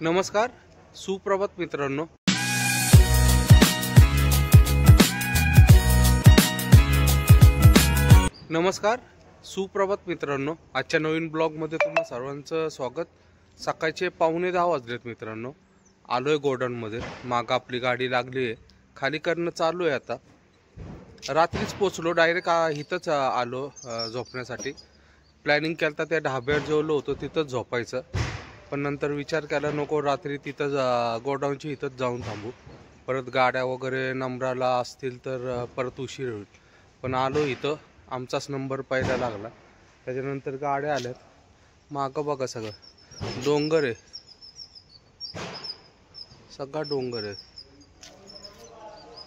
नमस्कार, सुप्रभात मित्रांनो. आजच्या नवीन ब्लॉगमध्ये तुम्हा सर्वांचं स्वागत. सकाळचे 9:15 वाजलेत मित्रांनो. आलोय गोडाऊनमध्ये. माग आपली गाडी लागली आहे, खाली करणं चालू आहे. आता रात्रीच पोचलो, डायरेक्ट इथंच आलो झोपण्यासाठी. प्लॅनिंग केलं तर त्या ढाब्यावर जेवलो होतो तिथंच झोपायचं, पण नंतर विचार केला नको, रात्री तिथंच गोडाऊनची इथंच जाऊन थांबू. परत गाड्या वगैरे नंबराला असतील तर परत उशीर होईल. पण आलो इथं, आमचाच नंबर पहिला लागला. त्याच्यानंतर गाड्या आल्यात. मागं बघा, सगळं डोंगर आहे, सगळा डोंगर आहे.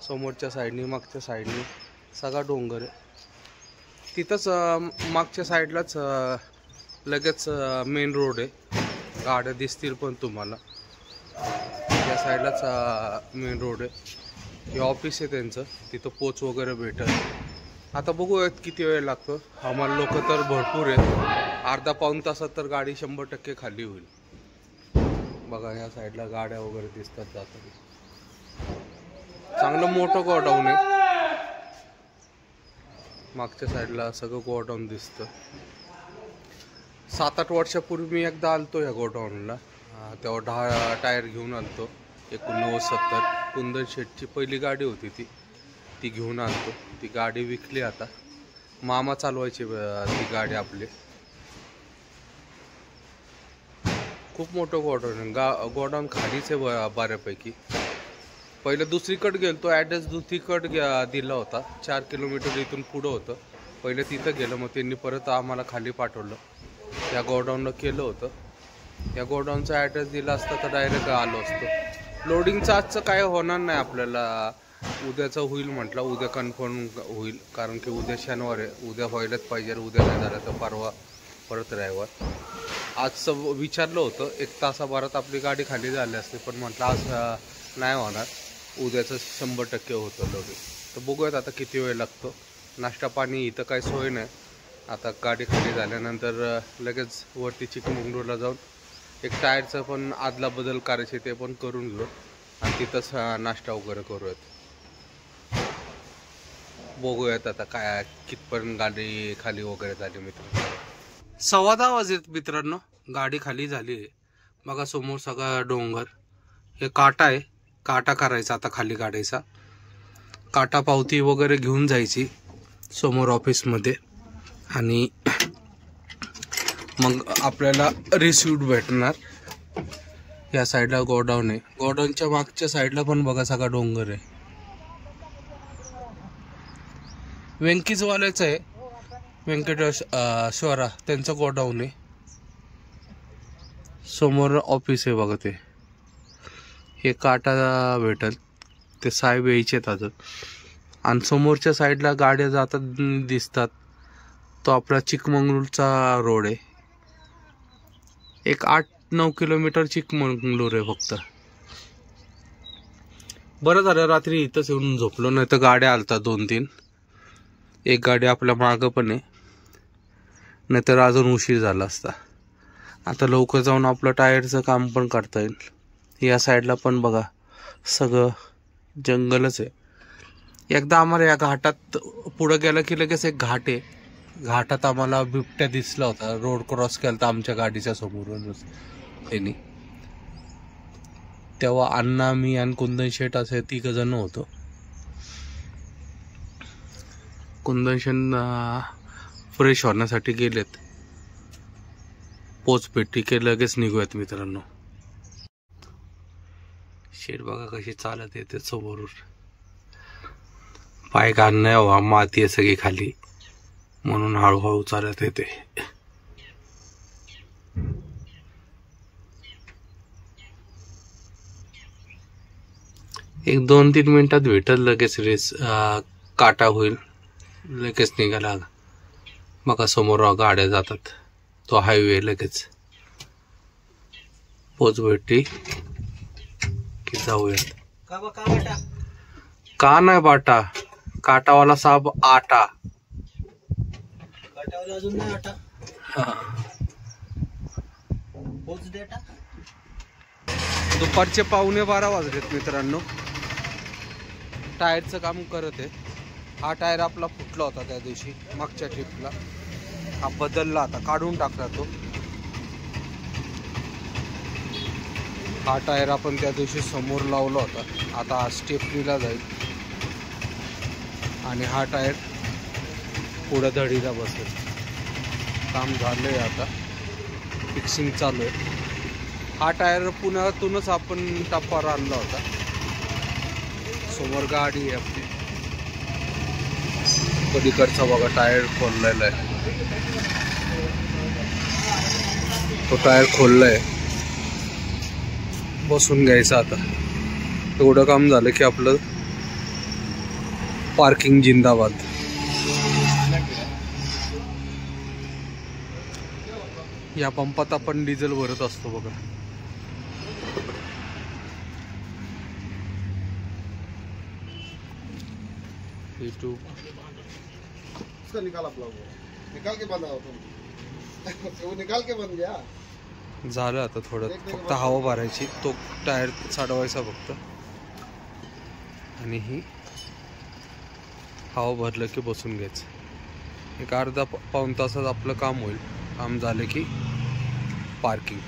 समोरच्या साईडनी मागच्या साईडनी सगळा डोंगर आहे. तिथंच मागच्या साईडलाच लगेच मेन रोड आहे. गाड्या दिसतील पण तुम्हाला. त्या साईडलाच मेन रोड आहे. हे ऑफिस आहे त्यांचं, तिथं पोच वगैरे भेटल. आता बघूयात किती वेळ लागतो. आम्हाला लोक तर भरपूर आहेत. अर्धा पाऊण तासात तर गाडी 100% खाली होईल. बघा या साईडला गाड्या वगैरे दिसतात जाताना. चांगलं मोठं गोडाऊन आहे. मागच्या साईडला सगळं गोडाऊन दिसतं. 7-8 वर्षापूर्वी मी एकदा आलतो या गोडाऊनला. तेव्हा 10 टायर घेऊन आलतो. 1970 कुंदन शेटची पहिली गाडी होती ती घेऊन आलतो. ती गाडी विकली आता. मामा चालवायची ती गाडी आपली. खूप मोठं गोडाऊन. गोडाऊन खालीच आहे बऱ्यापैकी. पहिले दुसरीकडे गेलतो, ॲड्रेस दुसरीकडे दिला होता. 4 किलोमीटर इथून पुढं होतं. पहिले तिथं गेलं, मग त्यांनी परत आम्हाला खाली पाठवलं. या गोडाऊनला केलं होतं. या गोडाऊनचा ॲड्रेस दिला असता तर डायरेक्ट आलो असतो. लोडिंगचं आजचं काय होणार नाही आपल्याला, उद्याचं होईल म्हटलं. उद्या कन्फर्म होईल, कारण की उद्या शनिवार आहे. उद्या व्हायलाच पाहिजे. उद्या नाही झालं तर परवा परत रविवार. आजचं विचारलं होतं, 1 तासाभरात आपली गाडी खाली झाली असते, पण म्हटलं आज नाही होणार. उद्याचं 100% होतं लोडिंग. तर बघूयात आता किती वेळ लागतो. नाश्ता पाणी इथं काही सोय नाही. आता गाडी खाली झाल्यानंतर लगेच वरती चिकमंगळूरला जाऊन एक टायरचं पण आदला बदल करायचे, ते पण करून घेऊ आणि तिथंच नाश्ता वगैरे करूयात. बघूयात आता काय कितपर्यंत गाडी खाली वगैरे झाली. मित्रांनो 10:15 वाजलेत मित्रांनो. गाडी खाली झाली आहे. बघा समोर सगळा डोंगर. हे काटा आहे, काटा करायचा आता खाली गाडीचा. काटा पावती वगैरे घेऊन जायची समोर ऑफिसमध्ये आणि मग आपल्याला रिसिप्ट भेटणार. या साईडला गोडाऊन आहे. गोडाऊनच्या मागच्या साईडला पण बघा सगळा डोंगर आहे. व्यंकीजवाल्याचं आहे, व्यंकटेश्वरा त्यांचं गोडाऊन आहे. समोर ऑफिस आहे बघा. ते हे काटा भेटल, ते साहेब यायचेत अजून. आणि समोरच्या साईडला गाड्या जातात दिसतात. तो आपला चिकमंगळूरचा रोड आहे. एक 8-9 किलोमीटर चिकमंगळूर आहे फक्त. बरं झालं रात्री इथंच येऊन झोपलो, नाही तर गाड्या आलतात 2-3. एक गाडी आपल्या मागं पण आहे, नाहीतर अजून उशीर झाला असता. आता लवकर जाऊन आपलं टायरचं काम पण करता येईल. या साईडला पण बघा सगळं जंगलच आहे. एकदा आम्हाला या घाटात पुढं गेलं की लगेच एक घाट आहे. घाटात आम्हाला बिबट्या दिसला होता. रोड क्रॉस केला होता आमच्या गाडीच्या समोरूनच त्यांनी. तेव्हा अण्णा, मी आणि कुंदन शेठ असे 3 जण होतो. कुंदन शेठ फ्रेश होण्यासाठी गेलेत. पोच पेटी के लगेच निघूयात मित्रांनो. शेठ बघा कशी चालत येते समोरून. पाय घाण नाही व्हा, माती आहे सगळी खाली, म्हणून हळूहळू चालत येते. एक 2-3 मिनिटात भेटल लगेच रेस. काटा होईल, लगेच निघाला. बघा समोर गाड्या जातात. तो हायवे लगेच. पोच भेटली की जाऊयात. का नाही बाटा, काटावाला साहेब आटा. काटावाला अजून नाही आटा. पोच देटा. दुपारचे 11:15 वाजलेत मित्रांनो. टायरचं काम करत आहे. हा टायर आपला फुटला होता त्या दिवशी मागच्या ट्रिपला. हा बदलला, आता काढून टाकला तो. हा टायर आपण त्या दिवशी समोर लावला होता, आता हा स्टेपनीला जाईल आणि हा टायर पुढं धडीला बसेल. काम झालंय, आता फिक्सिंग चालू आहे. हा टायर पुण्यातूनच आपण टप्पावर आणला होता. समोर गाडी आहे आपली. पलीकडचा बघा टायर खोललेला आहे. तो टायर खोललाय, बसून घ्यायचं. आता एवढं काम झालं की आपलं पार्किंग जिंदाबाद. या पंपात आपण डिझेल भरत असतो बघा. उसका निकाल आप लोग, निकाल के बंद वो निकाल के बंद गया. झालं आता थोडं फक्त हवा भरायची, तो टायर साडवायचा फक्त. आणि ही हवा भरलं की बसून घ्यायचं. एक अर्धा पाऊण तासात आपलं काम होईल. काम झालं की पार्किंग.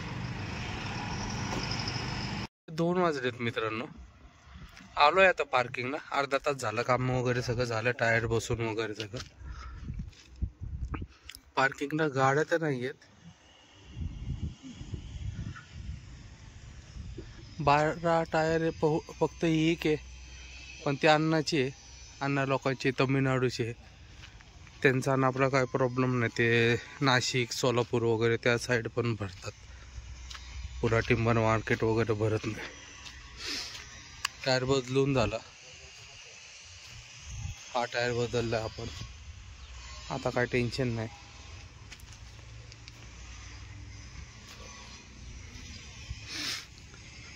2 वाजलेत मित्रांनो. आलोय आता पार्किंगला. अर्धा तास झालं, काम वगैरे सगळं झालं, टायर बसून वगैरे सगळं. पार्किंगला गाड्या तर नाही आहेत. 12 टायर आहे फक्त. एक आहे पण ती अण्णाची आहे. अण्णा लोकांची, तमिळनाडूची आहे. त्यांचा आणि आपला काय प्रॉब्लेम नाही. ते नाशिक, सोलापूर वगैरे त्या साईड पण भरतात. पुरा टिंबर मार्केट वगैरे भरत नाही. टायर बदलून झाला. हा टायर बदलला आपण, आता काय टेन्शन नाही.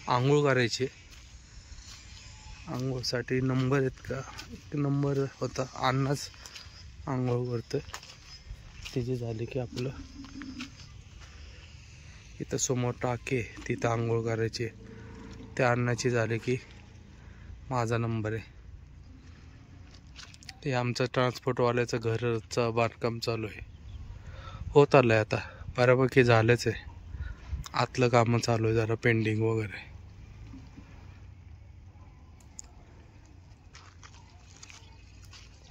आंघोळ करायची. आंघोळसाठी नंबर आहेत का? नंबर होता, अण्णाच आंघोळ करतोय. तिची झाली की आपलं इथं समोर टाके, तिथं आंघोळ करायची. त्या अण्णाची झाली की माझा नंबर आहे. ते आमचं ट्रान्सपोर्टवाल्याचं घरचं बांधकाम चालू आहे. होत आलंय आता, बऱ्यापैकी झालंच आहे. आतलं कामं चालू आहे, जरा पेंडिंग वगैरे.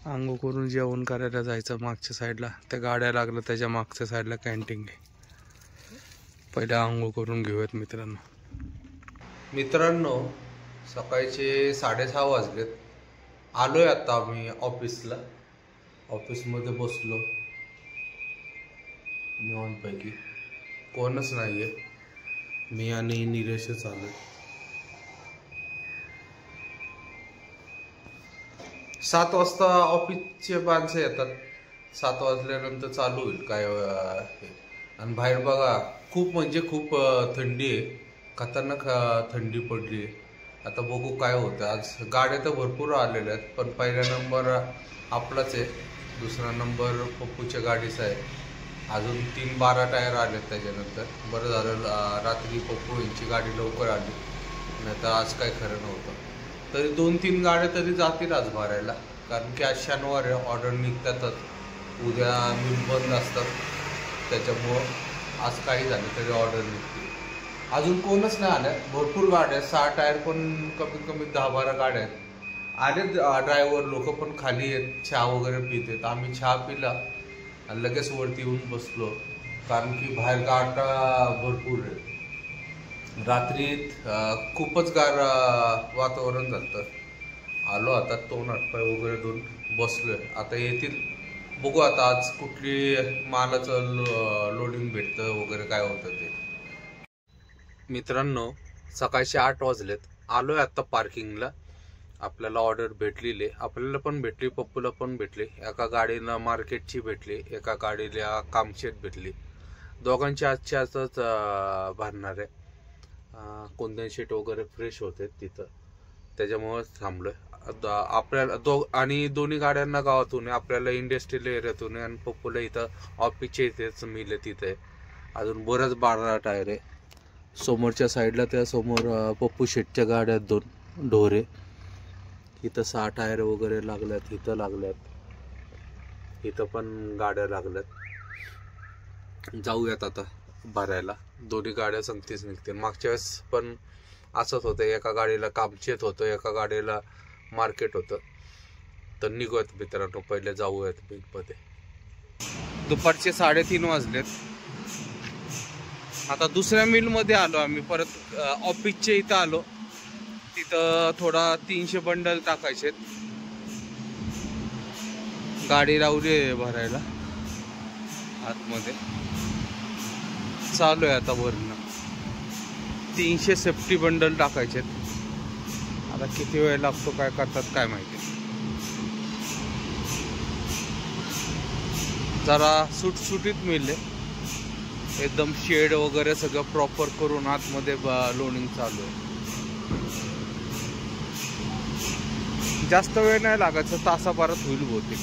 आंघोळ करून जेवण करायला जायचं मागच्या साईडला. त्या गाड्या लागल्या त्याच्या मागच्या साईडला कॅन्टीन आहे. पहिले आंघोळ करून घेऊयात मित्रांनो. सकाळचे 6:30 वाजलेत. आलोय आता आम्ही ऑफिसला. ऑफिसमध्ये बसलो निवांतपैकी. कोणच नाहीये, मी आणि निलेशच आलोय. 7 वाजता ऑफिसचे माणसं येतात. 7 वाजल्यानंतर चालू होईल काय. आणि बाहेर बघा, खूप म्हणजे खूप थंडी आहे. खतरनाक थंडी पडली आहे. आता बघू काय होतं. आज गाड्या तर भरपूर आलेल्या आहेत, पण पहिला नंबर आपलाच आहे. दुसरा नंबर पप्पूच्या गाडीचा आहे. अजून 3-12 टायर आलेत त्याच्यानंतर. बरं झालं रात्री पप्पू यांची गाडी लवकर आली, नाही तर आज काय खरं नव्हतं. तरी 2-3 गाड्या तरी जातील आज भरायला, कारण की आज शनिवार आहे, ऑर्डर निघतातच. उद्या मिल बंद असतात, त्याच्यामुळं आज काही झालं तरी ऑर्डर निघते. अजून कोणच नाही आल्या. भरपूर गाड्या आहेत. 6 टायर पण कमीत कमी 10-12 गाड्या आहेत. आले ड्रायव्हर लोक पण खाली आहेत, चहा वगैरे पित आहेत. आम्ही चहा पिला आणि लगेच वरती येऊन बसलो, कारण की बाहेर गाड्या भरपूर आहे. रात्रीत खूपच गार वातावरण झालं. आलो आता, तोंड हातपाय वगैरे धुवून बसलोय. आता येतील, बघू आता आज कुठली मालाचं लोडिंग भेटतं वगैरे काय होतं ते. मित्रांनो, सकाळचे 8 वाजलेत. आलोय आता पार्किंगला. आपल्याला ऑर्डर भेटलेली, आपल्याला पण भेटली, पप्पूला पण भेटली. एका गाडीला मार्केटची भेटली, एका गाडीला कामशेत भेटली. दोघांची आजची आजच भरणार आहे. कोणत्या शीट वगैरे फ्रेश होते तिथं, त्याच्यामुळे थांबलोय. आपल्याला आणि दोन्ही गाड्यांना गावातून आहे, आपल्याला इंडस्ट्रियल एरियातून आहे, आणि पप्पूला इथं ऑफिसच्या इथेच मिळले तिथे. अजून बरंच 12 टायर आहे. समोरच्या साईडला त्या समोर पप्पू शेटच्या गाड्या 2 ढोरे. इथं 6 टायर वगैरे लागल्यात, इथं लागल्यात, इथं पण गाड्या लागल्यात. जाऊयात आता भरायला. दोन्ही गाड्या संगतीच निघतील. मागच्या वेळेस पण असंच होतं, एका गाडीला कामचेत होतं, एका गाडीला मार्केट होतं. तर निघूयात मित्रांनो, पहिले जाऊयात मिलमध्ये. दुपारचे 3:30 वाजलेत. आता दुसऱ्या मिलमध्ये आलो आम्ही. परत ऑफिसच्या इथं आलो. तिथं थोडा 300 बंडल टाकायचे. गाडी लावली भरायला आतमध्ये. चालू आहे आता भरणं. 300 सेफ्टी बंडल टाकायचे. आता किती वेळ लागतो, काय करतात काय माहिती. जरा सुटसुटीत मिळले. एकदम शेड वगैरे सगळं प्रॉपर करून आतमध्ये लोडिंग चालू आहे. जास्त वेळ नाही लागायचं, तासाभरात होईल बहुतेक.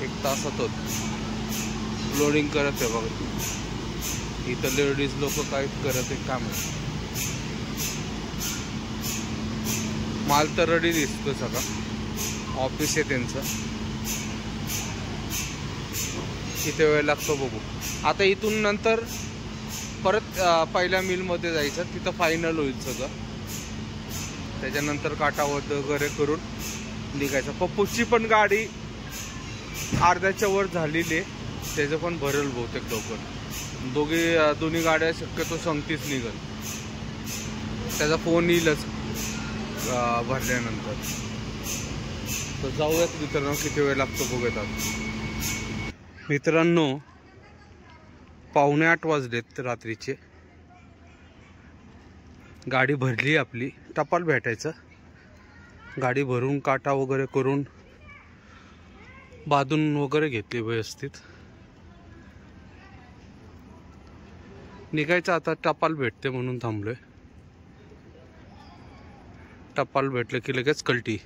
1 तासात होत. लोडिंग करत आहे बघा. इथं लेडीज लोक काहीच करत आहे काम. माल तर रेडी दिसतो सगळा. ऑफिस आहे त्यांचं. किती वेळ लागतो बघू. आता इथून नंतर परत पहिल्या मिलमध्ये जायचं. तिथं फायनल होईल सगळं. त्याच्यानंतर काटा वगैरे करून निघायचं. पप्पूची पण गाडी अर्ध्याच्या वर झालेली आहे. त्याचं पण भरेल बहुतेक लवकर. दोन्ही गाड्या शक्यतो संगतीच निघल. त्याचा फोन येईलच भरल्यानंतर. तर जाऊयात मित्रांनो, किती वेळ लागतो बघूयात. मित्रांनो 7:45 वाजलेत रात्रीचे. गाडी भरली आपली. टपाल भेटायचं. गाडी भरून काटा वगैरे करून बांधून वगैरे घेतली व्यवस्थित. निघायचं आता. टपाल भेटते म्हणून थांबलोय. टपाल भेटलं की लगेच कल्टी.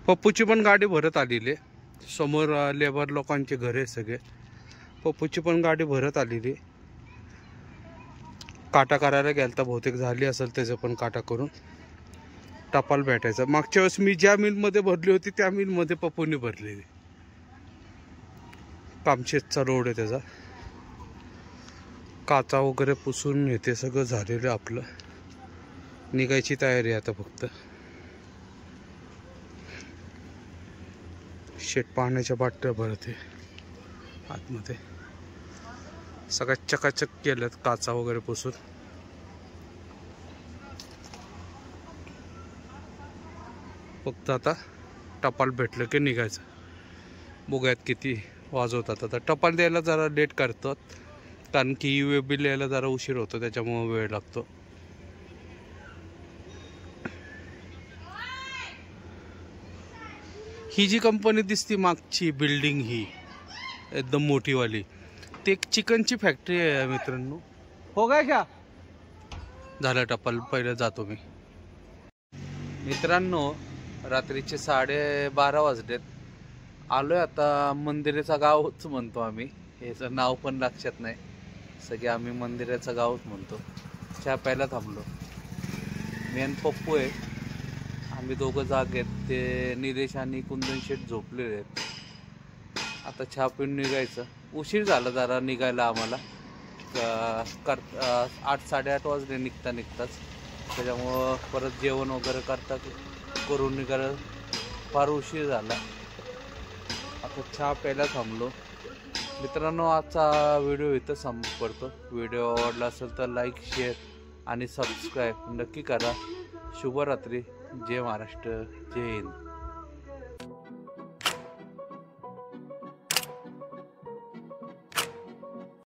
पप्पूची पण गाडी भरत आलेली. समोर लेबर लोकांचे घर आहे सगळे. पप्पूची पण गाडी भरत आलेली. काटा करायला गेलता बहुतेक. झाली असेल त्याचं पण काटा करून. टपाल भेटायचा. मागच्या वेळेस मी ज्या मिलमध्ये भरली होती त्या मिलमध्ये पप्पूने भरलेली. कामशेतचा रोड आहे त्याचा. काचा वगैरे पुसून येते सगळं झालेलं आपलं. निघायची तयारी आता फक्त. शेट पाण्याच्या बाटल्या भरते आतमध्ये. सगळ्यात चकाचक केल्यात काचा वगैरे पुसून. फक्त आता टपाल भेटलं की निघायचं. बघूयात किती वाजवतात. आता टपाल द्यायला जरा लेट करतात, कारण की UA बिल यायला जरा उशीर होतो, त्याच्यामुळे वेळ लागतो. ही जी कंपनी दिसती मागची बिल्डिंग, ही एकदम मोठीवाली, ते एक चिकनची फॅक्टरी आहे मित्रांनो. हो काय का झालं टपाल. पहिलं जातो मी. मित्रांनो रात्रीचे 12:30 वाजलेत. आलोय आता मंदिराचा गावच म्हणतो आम्ही. याचं नाव पण लक्षात नाही. सगळे आम्ही मंदिराचा गावच म्हणतो. चहा प्यायला थांबलो. मी आणि पप्पू आहे. आम्ही दोघं जागेत. ते निलेश आणि कुंदन शेठ झोपलेले आहेत. आता चहा पिऊन निघायचं. उशीर झाला जरा निघायला आम्हाला. 8-8:30 वाजले निघताच. त्याच्यामुळं परत जेवण वगैरे करून निघायला फार उशीर झाला. आता चहा प्यायला थांबलो. मित्रांनो आजचा व्हिडिओ इथं संपतो. व्हिडिओ आवडला असेल तर लाईक, शेअर आणि सबस्क्राईब नक्की करा. शुभरात्री. जय महाराष्ट्र. जय हिंद.